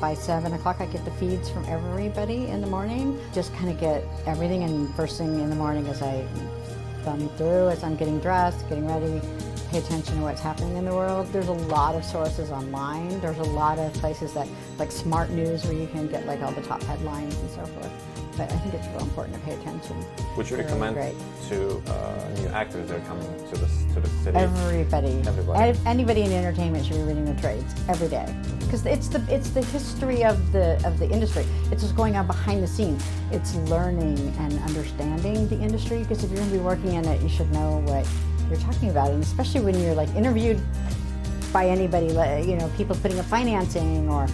[SPEAKER 6] by 7 o'clock, I get the feeds from everybody in the morning. Just kind of get everything, and first thing in the morning as I thumb through, as I'm getting dressed, getting ready, pay attention to what's happening in the world. There's a lot of sources online. There's a lot of places that, like Smart News, where you can get like all the top headlines and so forth. But I think it's real important to pay attention.
[SPEAKER 4] Would you
[SPEAKER 6] Really
[SPEAKER 4] recommend
[SPEAKER 6] great.
[SPEAKER 4] to new actors that are coming to the city?
[SPEAKER 6] Everybody.
[SPEAKER 4] Everybody.
[SPEAKER 6] Anybody in entertainment should be reading the trades every day, because it's the history of the industry. It's what's going on behind the scenes. It's learning and understanding the industry, because if you're going to be working in it, you should know what you're talking about, and especially when you're like interviewed by anybody, you know, people putting up financing, or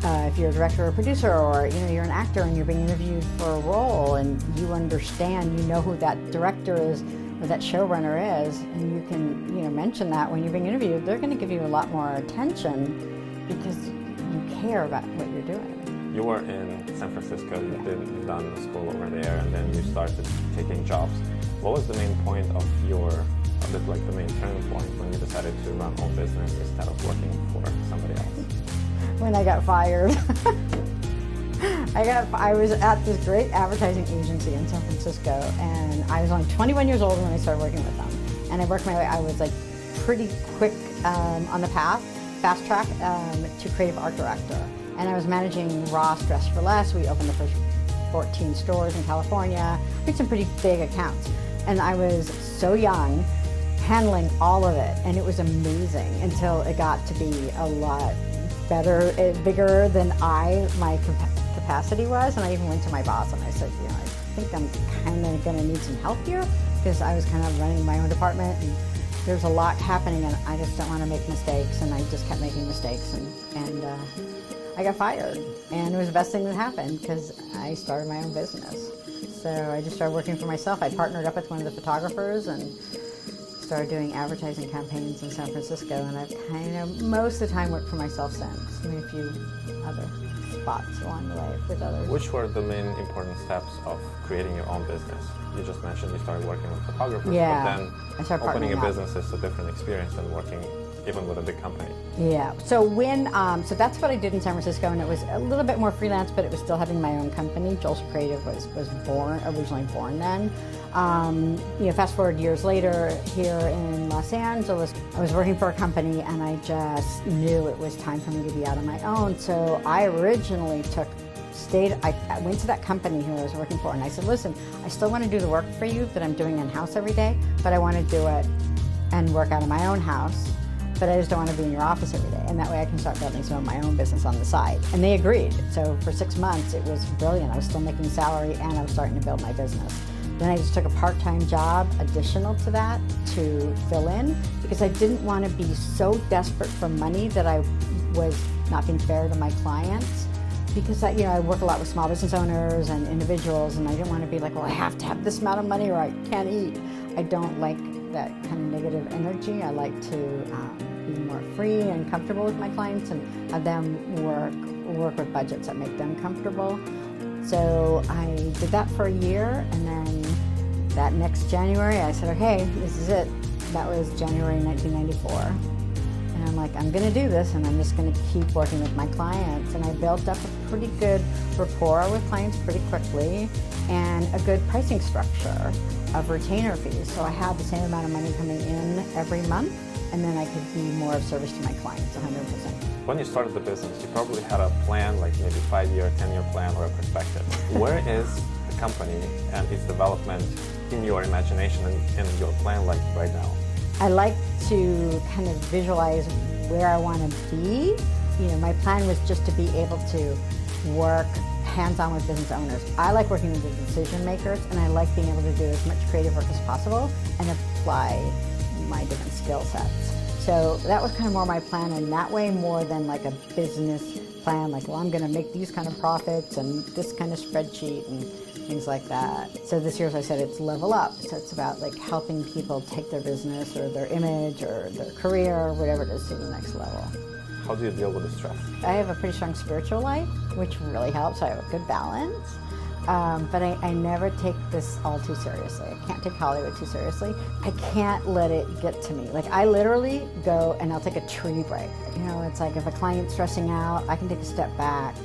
[SPEAKER 6] if you're a director or a producer, or you know, you're an actor and you're being interviewed for a role, and you understand, you know who that director is or that showrunner is, and you can, you know, mention that when you're being interviewed. They're going to give you a lot more attention because you care about what you're doing.
[SPEAKER 4] You were in San Francisco, you've done school over there, and then you started taking jobs. What was the main point of the main turning point when you decided to run own business instead of working for somebody else?
[SPEAKER 6] When I got fired. I was at this great advertising agency in San Francisco, and I was only 21 years old when I started working with them. And I worked my way, I was like pretty quick on the path, fast track to creative art director. And I was managing Ross Dress for Less. We opened the first 14 stores in California. We had some pretty big accounts. And I was so young, handling all of it, and it was amazing until it got to be a lot better, bigger than my capacity was. And I even went to my boss and I said, you know, I think I'm kind of going to need some help here, because I was kind of running my own department and there's a lot happening and I just don't want to make mistakes. And I just kept making mistakes, and I got fired, and it was the best thing that happened because I started my own business. So I just started working for myself. I partnered up with one of the photographers and started doing advertising campaigns in San Francisco, and I've kind of most of the time worked for myself since. I mean, a few other spots along the way with others.
[SPEAKER 4] Which were the main important steps of creating your own business? You just mentioned you started working with photographers,
[SPEAKER 6] Yeah,
[SPEAKER 4] but
[SPEAKER 6] I
[SPEAKER 4] then
[SPEAKER 6] started
[SPEAKER 4] opening a
[SPEAKER 6] partnering up.
[SPEAKER 4] business is a different experience than working even with a big company.
[SPEAKER 6] Yeah, so so that's what I did in San Francisco, and it was a little bit more freelance, but it was still having my own company. Joel's Creative was originally born then. You know, fast forward years later, here in Los Angeles, I was working for a company, and I just knew it was time for me to be out on my own. So I originally I went to that company who I was working for, and I said, listen, I still want to do the work for you that I'm doing in-house every day, but I want to do it and work out of my own house. But I just don't want to be in your office every day. And that way I can start building some of my own business on the side. And they agreed. So for 6 months, it was brilliant. I was still making salary and I was starting to build my business. Then I just took a part-time job additional to that to fill in, because I didn't want to be so desperate for money that I was not being fair to my clients. Because I work a lot with small business owners and individuals, and I didn't want to be like, well, I have to have this amount of money or I can't eat. I don't like that kind of negative energy. I like to be more free and comfortable with my clients and have them work with budgets that make them comfortable. So I did that for a year, and then that next January I said, okay, this is it. That was January 1994. And I'm like, I'm going to do this, and I'm just going to keep working with my clients. And I built up a pretty good rapport with clients pretty quickly, and a good pricing structure of retainer fees. So I had the same amount of money coming in every month, and then I could be more of service to my clients 100%.
[SPEAKER 4] When you started the business, you probably had a plan, like maybe 5-year, 10-year plan or a perspective. Where is the company and its development in your imagination and in your plan like right now?
[SPEAKER 6] I like to kind of visualize where I want to be. You know, my plan was just to be able to work hands-on with business owners. I like working with the decision makers, and I like being able to do as much creative work as possible and apply my different skill sets. So that was kind of more my plan in that way, more than like a business plan, like, well, I'm going to make these kind of profits and this kind of spreadsheet and things like that. So this year, as I said, it's level up. So it's about like helping people take their business or their image or their career or whatever it is to the next level.
[SPEAKER 4] How do you deal with the stress?
[SPEAKER 6] I have a pretty strong spiritual life, which really helps. I have a good balance. But I never take this all too seriously. I can't take Hollywood too seriously. I can't let it get to me. Like, I literally go and I'll take a tree break. You know, it's like if a client's stressing out, I can take a step back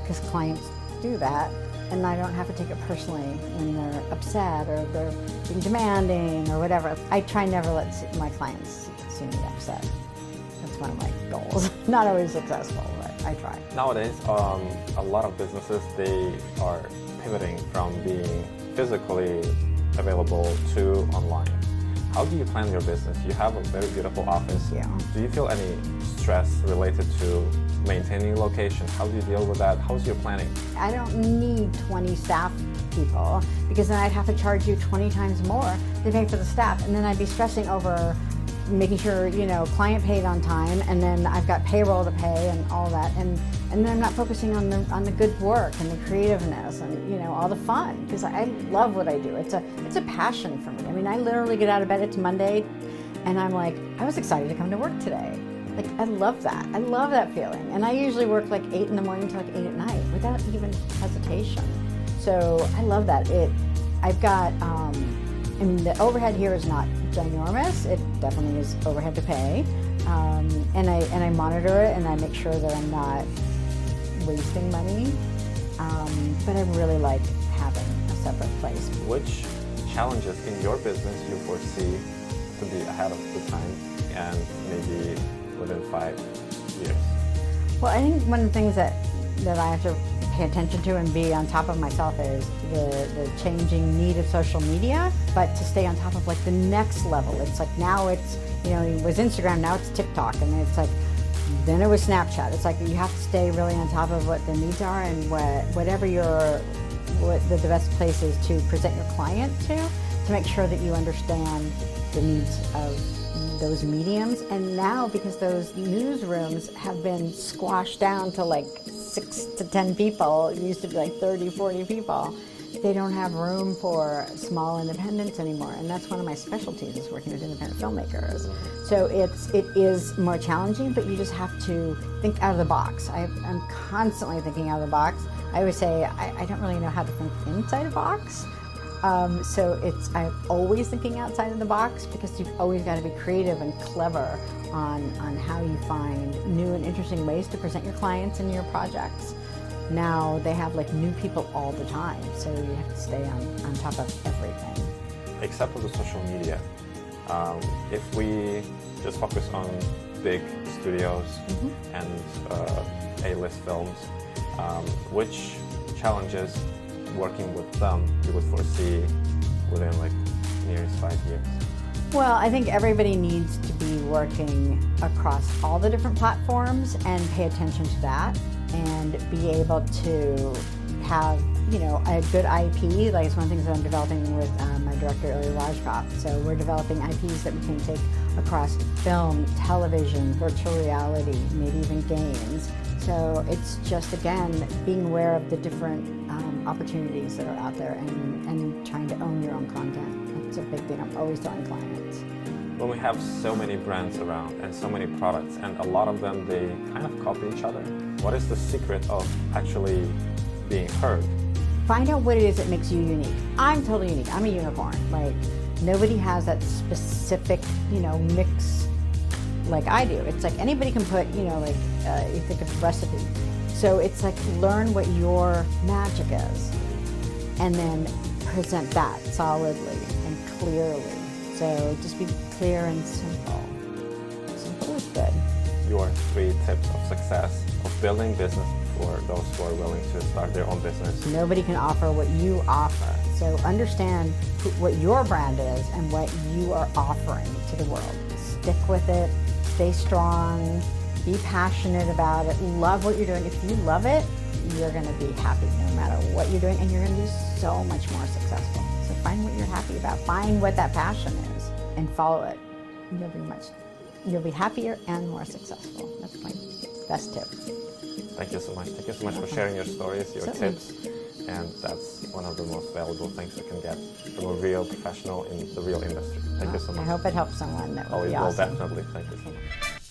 [SPEAKER 6] because clients do that. And I don't have to take it personally when they're upset or they're being demanding or whatever. I try never let my clients see me upset. That's one of my goals. Not always successful, but I try.
[SPEAKER 4] Nowadays, a lot of businesses, they are pivoting from being physically available to online. How do you plan your business? You have a very beautiful office.
[SPEAKER 6] Yeah.
[SPEAKER 4] Do you feel any stress related to maintaining location? How do you deal with that? How's your planning?
[SPEAKER 6] I don't need 20 staff people because then I'd have to charge you 20 times more to pay for the staff, and then I'd be stressing over making sure, you know, client paid on time, and then I've got payroll to pay and all that, and then I'm not focusing on the good work and the creativeness and, you know, all the fun, because I love what I do. It's a passion for me. I mean, I literally get out of bed, it's Monday, and I'm like, I was excited to come to work today. Like, I love that. I love that feeling. And I usually work like 8 in the morning to like 8 at night without even hesitation. So I love that. I've got, I mean, the overhead here is not ginormous. It definitely is overhead to pay. And I monitor it and I make sure that I'm not wasting money. But I really like having a separate place.
[SPEAKER 4] Which challenges in your business you foresee to be ahead of the time and maybe within 5 years?
[SPEAKER 6] Well, I think one of the things that I have to pay attention to and be on top of myself is the changing need of social media, but to stay on top of like the next level. It's like now it's, you know, it was Instagram, now it's TikTok, and it's like, then it was Snapchat. It's like you have to stay really on top of what the needs are and what the best place is to present your client to make sure that you understand the needs of those mediums. And now, because those newsrooms have been squashed down to like 6 to 10 people, it used to be like 30, 40 people, they don't have room for small independents anymore. And that's one of my specialties, is working with independent filmmakers. So it is more challenging, but you just have to think out of the box. I'm constantly thinking out of the box. I always say I don't really know how to think inside a box. So I'm always thinking outside of the box, because you've always got to be creative and clever on how you find new and interesting ways to present your clients and your projects. Now they have like new people all the time, so you have to stay on top of everything.
[SPEAKER 4] Except for the social media, if we just focus on big studios and A-list films, which challenges working with them you would foresee within like nearest 5 years?
[SPEAKER 6] Well, I think everybody needs to be working across all the different platforms and pay attention to that, and be able to have, you know, a good IP. Like, it's one of the things that I'm developing with my director, Ilya Rajkov. So we're developing IPs that we can take across film, television, virtual reality, maybe even games. So it's just, again, being aware of the different opportunities that are out there and trying to own your own content. That's a big thing I'm always telling clients.
[SPEAKER 4] When we have so many brands around and so many products, and a lot of them, they kind of copy each other, what is the secret of actually being heard?
[SPEAKER 6] Find out what it is that makes you unique. I'm totally unique. I'm a unicorn. Like, nobody has that specific, you know, mix like I do. It's like anybody can put, you know, like you think of recipe. So it's like, learn what your magic is and then present that solidly and clearly. So just be clear and simple. Simple is good.
[SPEAKER 4] Your 3 tips of success of building business for those who are willing to start their own business.
[SPEAKER 6] Nobody can offer what you offer. So understand what your brand is and what you are offering to the world. Stick with it, stay strong, be passionate about it, love what you're doing. If you love it, you're gonna be happy no matter what you're doing, and you're gonna be so much more successful. So find what you're happy about, find what that passion is, and follow it. You'll be much you'll be happier and more successful. That's my best tip.
[SPEAKER 4] Thank you so much. Thank you so much for sharing your stories, your
[SPEAKER 6] Certainly.
[SPEAKER 4] tips. And that's one of the most valuable things you can get from a real professional in the real industry. Thank you so
[SPEAKER 6] I
[SPEAKER 4] much.
[SPEAKER 6] hope it helps someone. That would
[SPEAKER 4] Oh, it
[SPEAKER 6] be
[SPEAKER 4] will
[SPEAKER 6] awesome.
[SPEAKER 4] definitely. Thank you so much.